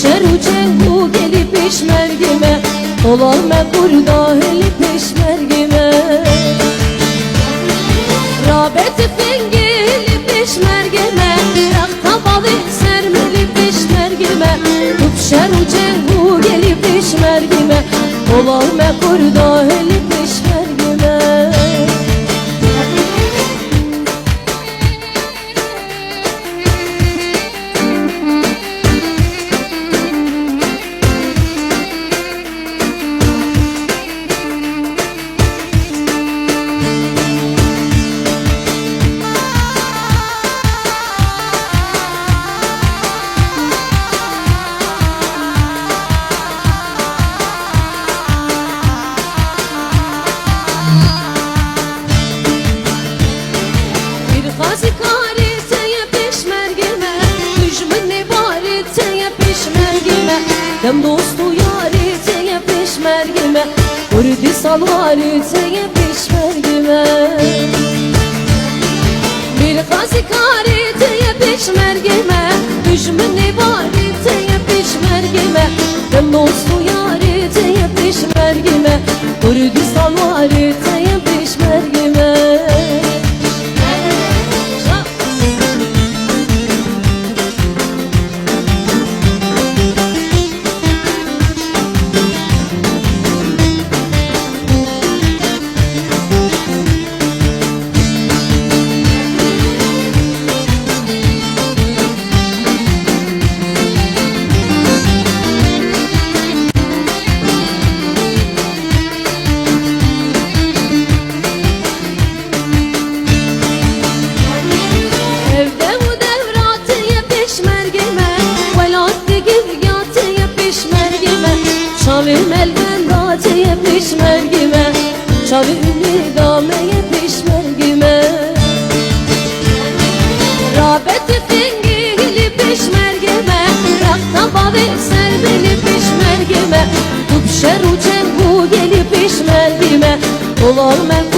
şeru cengu gelip peşmergime, olalme kurda heli peşmergime. Rabeti fengeli peşmergime, rakta balı sermeli peşmergime. Tup şeru cengu gelip peşmergime, olalme kurda heli peşmergime. Dem dostu yari teye peşmergime, Kurdistan vari teye peşmergime. Bir kazikari teye peşmergime, düşmeni vari teye peşmergime. Dem dostu yari teye peşmergime, Kurdistan vari teye peşmergime. Çavim elden dağıtıya peşmergime, çavimi dameye peşmergime. Rabeti fengili peşmergime, rakta balı serbeli peşmergime. Tup şeru cengu geli peşmergime, olalme